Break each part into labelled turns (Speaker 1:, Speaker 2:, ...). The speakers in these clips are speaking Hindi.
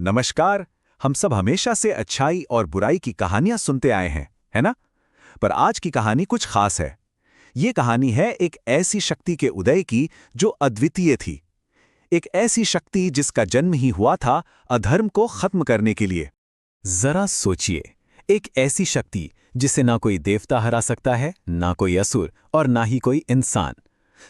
Speaker 1: नमस्कार। हम सब हमेशा से अच्छाई और बुराई की कहानियां सुनते आए हैं, है ना? पर आज की कहानी कुछ खास है। ये कहानी है एक ऐसी शक्ति के उदय की जो अद्वितीय थी। एक ऐसी शक्ति जिसका जन्म ही हुआ था अधर्म को खत्म करने के लिए। जरा सोचिए, एक ऐसी शक्ति जिसे ना कोई देवता हरा सकता है, ना कोई असुर और ना ही कोई इंसान।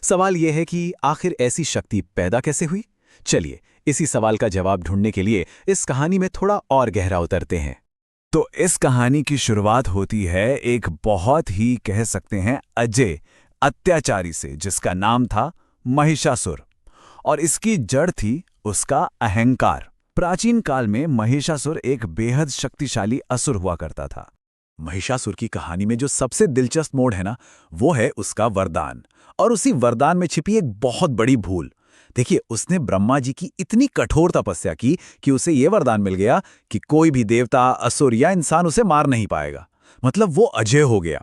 Speaker 1: सवाल यह है कि आखिर ऐसी शक्ति पैदा कैसे हुई? चलिए, इसी सवाल का जवाब ढूंढने के लिए इस कहानी में थोड़ा और गहरा उतरते हैं। तो इस कहानी की शुरुआत होती है एक बहुत ही कह सकते हैं अजय अत्याचारी से, जिसका नाम था महिषासुर। और इसकी जड़ थी उसका अहंकार। प्राचीन काल में महिषासुर एक बेहद शक्तिशाली असुर हुआ करता था। महिषासुर की कहानी में जो सबसे दिलचस्प मोड़ है ना, वो है उसका वरदान। और उसी वरदान में छिपी एक बहुत बड़ी भूल। देखिए, उसने ब्रह्मा जी की इतनी कठोर तपस्या की कि उसे यह वरदान मिल गया कि कोई भी देवता, असुर या इंसान उसे मार नहीं पाएगा। मतलब वो अजय हो गया।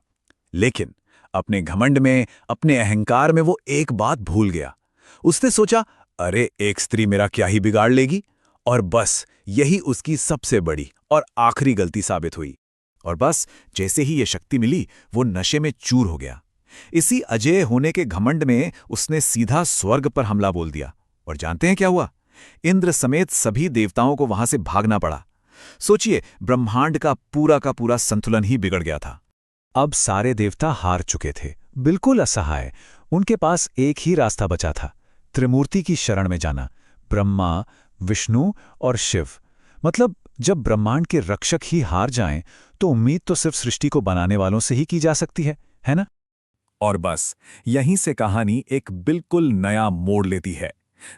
Speaker 1: लेकिन अपने घमंड में, अपने अहंकार में वो एक बात भूल गया। उसने सोचा, अरे एक स्त्री मेरा क्या ही बिगाड़ लेगी। और बस यही उसकी सबसे बड़ी और आखिरी गलती साबित हुई। और बस जैसे ही ये शक्ति मिली, वो नशे में चूर हो गया। इसी अजेय होने के घमंड में उसने सीधा स्वर्ग पर हमला बोल दिया। और जानते हैं क्या हुआ? इंद्र समेत सभी देवताओं को वहां से भागना पड़ा। सोचिए, ब्रह्मांड का पूरा संतुलन ही बिगड़ गया था। अब सारे देवता हार चुके थे, बिल्कुल असहाय। उनके पास एक ही रास्ता बचा था, त्रिमूर्ति की शरण में जाना। ब्रह्मा, विष्णु और शिव। मतलब जब ब्रह्मांड के रक्षक ही हार जाएं, तो उम्मीद तो सिर्फ सृष्टि को बनाने वालों से ही की जा सकती है ना? और बस यहीं से कहानी एक बिल्कुल नया मोड़ लेती है।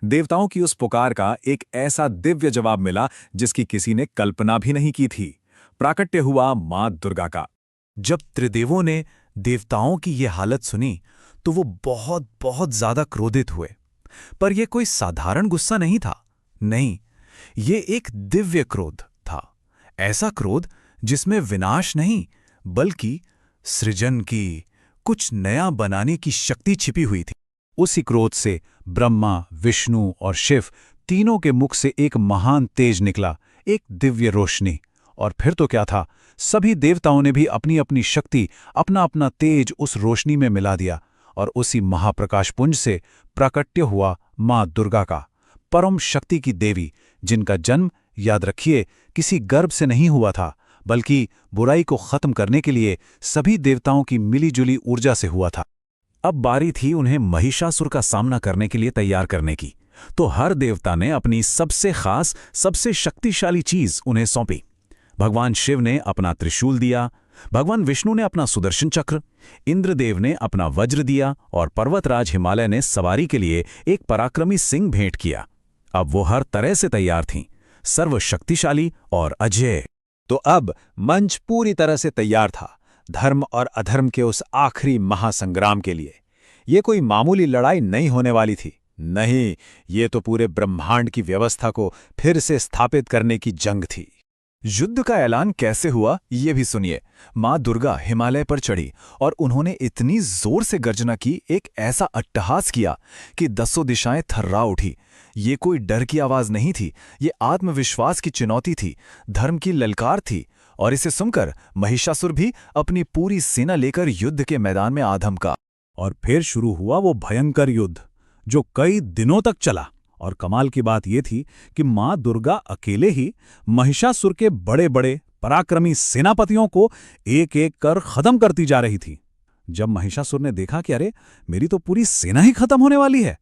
Speaker 1: देवताओं की उस पुकार का एक ऐसा दिव्य जवाब मिला जिसकी किसी ने कल्पना भी नहीं की थी। प्राकट्य हुआ मां दुर्गा का। जब त्रिदेवों ने देवताओं की ये हालत सुनी, तो वो बहुत बहुत ज्यादा क्रोधित हुए। पर यह कोई साधारण गुस्सा नहीं था। नहीं, ये एक दिव्य क्रोध था। ऐसा क्रोध जिसमें विनाश नहीं, बल्कि सृजन की, कुछ नया बनाने की शक्ति छिपी हुई थी। उसी क्रोध से ब्रह्मा, विष्णु और शिव तीनों के मुख से एक महान तेज निकला, एक दिव्य रोशनी। और फिर तो क्या था, सभी देवताओं ने भी अपनी अपनी शक्ति, अपना अपना तेज उस रोशनी में मिला दिया। और उसी महाप्रकाश पुंज से प्राकट्य हुआ मां दुर्गा का, परम शक्ति की देवी, जिनका जन्म, याद रखिए, किसी गर्भ से नहीं हुआ था, बल्कि बुराई को खत्म करने के लिए सभी देवताओं की मिलीजुली ऊर्जा से हुआ था। अब बारी थी उन्हें महिषासुर का सामना करने के लिए तैयार करने की। तो हर देवता ने अपनी सबसे खास, सबसे शक्तिशाली चीज उन्हें सौंपी। भगवान शिव ने अपना त्रिशूल दिया, भगवान विष्णु ने अपना सुदर्शन चक्र, इंद्रदेव ने अपना वज्र दिया और पर्वतराज हिमालय ने सवारी के लिए एक पराक्रमी सिंह भेंट किया। अब वो हर तरह से तैयार थीं, सर्वशक्तिशाली और अजेय। तो अब मंच पूरी तरह से तैयार था, धर्म और अधर्म के उस आखिरी महासंग्राम के लिए। ये कोई मामूली लड़ाई नहीं होने वाली थी। नहीं, ये तो पूरे ब्रह्मांड की व्यवस्था को फिर से स्थापित करने की जंग थी। युद्ध का ऐलान कैसे हुआ, ये भी सुनिए। मां दुर्गा हिमालय पर चढ़ी और उन्होंने इतनी जोर से गर्जना की, एक ऐसा अट्टहास किया कि दसों दिशाएं थर्रा उठी। ये कोई डर की आवाज नहीं थी, ये आत्मविश्वास की चुनौती थी, धर्म की ललकार थी। और इसे सुनकर महिषासुर भी अपनी पूरी सेना लेकर युद्ध के मैदान में आ धमका। और फिर शुरू हुआ वो भयंकर युद्ध, जो कई दिनों तक चला। और कमाल की बात यह थी कि मां दुर्गा अकेले ही महिषासुर के बड़े बड़े पराक्रमी सेनापतियों को एक एक कर खत्म करती जा रही थी। जब महिषासुर ने देखा कि अरे, मेरी तो पूरी सेना ही खत्म होने वाली है,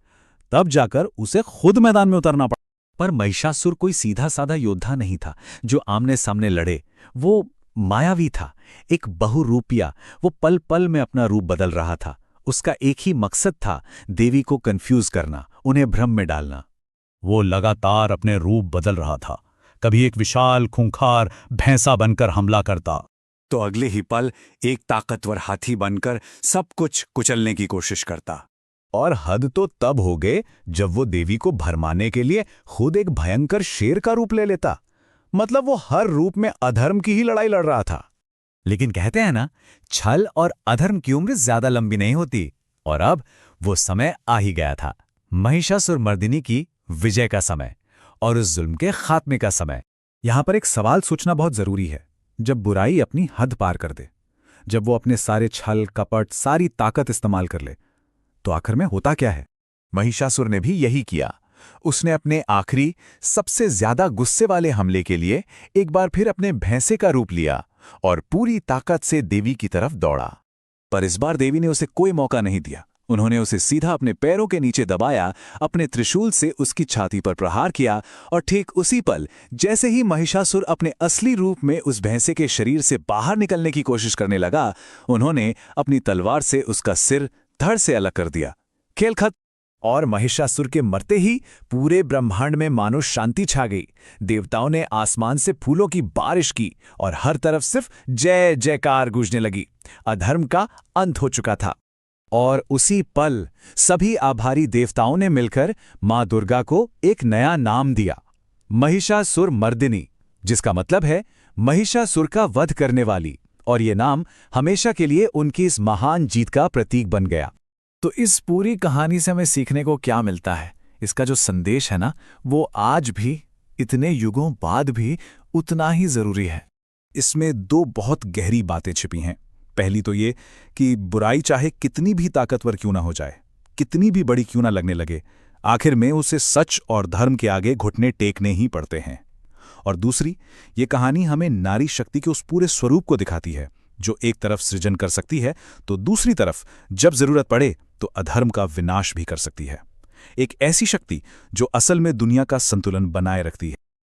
Speaker 1: तब जाकर उसे खुद मैदान में उतरना पड़ा। पर महिषासुर कोई सीधा साधा योद्धा नहीं था जो आमने सामने लड़े। वो मायावी था, एक बहुरूपिया। वो पल पल में अपना रूप बदल रहा था। उसका एक ही मकसद था, देवी को कंफ्यूज करना, उन्हें भ्रम में डालना। वो लगातार अपने रूप बदल रहा था। कभी एक विशाल खूंखार भैंसा बनकर हमला करता, तो अगले ही पल एक ताकतवर हाथी बनकर सब कुछ कुचलने की कोशिश करता। और हद तो तब हो गए जब वो देवी को भरमाने के लिए खुद एक भयंकर शेर का रूप ले लेता। मतलब वो हर रूप में अधर्म की ही लड़ाई लड़ रहा था। लेकिन कहते हैं ना, छल और अधर्म की उम्र ज्यादा लंबी नहीं होती। और अब वो समय आ ही गया था, महिषासुर मर्दिनी की विजय का समय। और उस जुल्म के खात्मे का समय। यहाँ पर एक सवाल सोचना बहुत जरूरी है। जब बुराई अपनी हद पार कर दे, जब वो अपने सारे छल कपट सारी ताकत इस्तेमाल कर ले, तो आखिर में होता क्या है? महिषासुर ने भी यही किया। उसने अपने आखिरी सबसे ज्यादा गुस्से वाले हमले के लिए एक बार फिर अपने भैंसे का रूप लिया और पूरी ताकत से देवी की तरफ दौड़ा। पर इस बार देवी ने उसे कोई मौका नहीं दिया। उन्होंने उसे सीधा अपने पैरों के नीचे दबाया, अपने त्रिशूल से उसकी छाती पर प्रहार किया और ठीक उसी पल जैसे ही महिषासुर अपने असली रूप में उस भैंसे के शरीर से बाहर निकलने की कोशिश करने लगा, उन्होंने अपनी तलवार से उसका सिर धड़ से अलग कर दिया। खेल खत्म। और महिषासुर के मरते ही पूरे ब्रह्मांड में मानो शांति छा गई। देवताओं ने आसमान से फूलों की बारिश की और हर तरफ सिर्फ जय जयकार गूंजने लगी। अधर्म का अंत हो चुका था। और उसी पल सभी आभारी देवताओं ने मिलकर मां दुर्गा को एक नया नाम दिया, महिषासुर मर्दिनी, जिसका मतलब है महिषासुर का वध करने वाली। और ये नाम हमेशा के लिए उनकी इस महान जीत का प्रतीक बन गया। तो इस पूरी कहानी से हमें सीखने को क्या मिलता है? इसका जो संदेश है ना, वो आज भी इतने युगों बाद भी उतना ही जरूरी है। इसमें दो बहुत गहरी बातें छिपी हैं। पहली तो ये कि बुराई चाहे कितनी भी ताकतवर क्यों ना हो जाए, कितनी भी बड़ी क्यों ना लगने लगे, आखिर में उसे सच और धर्म के आगे घुटने टेकने ही पड़ते हैं। और दूसरी, ये कहानी हमें नारी शक्ति के उस पूरे स्वरूप को दिखाती है, जो एक तरफ सृजन कर सकती है तो दूसरी तरफ जब जरूरत पड़े तो अधर्म का विनाश भी कर सकती है। एक ऐसी शक्ति जो असल में दुनिया का संतुलन बनाए रखती है।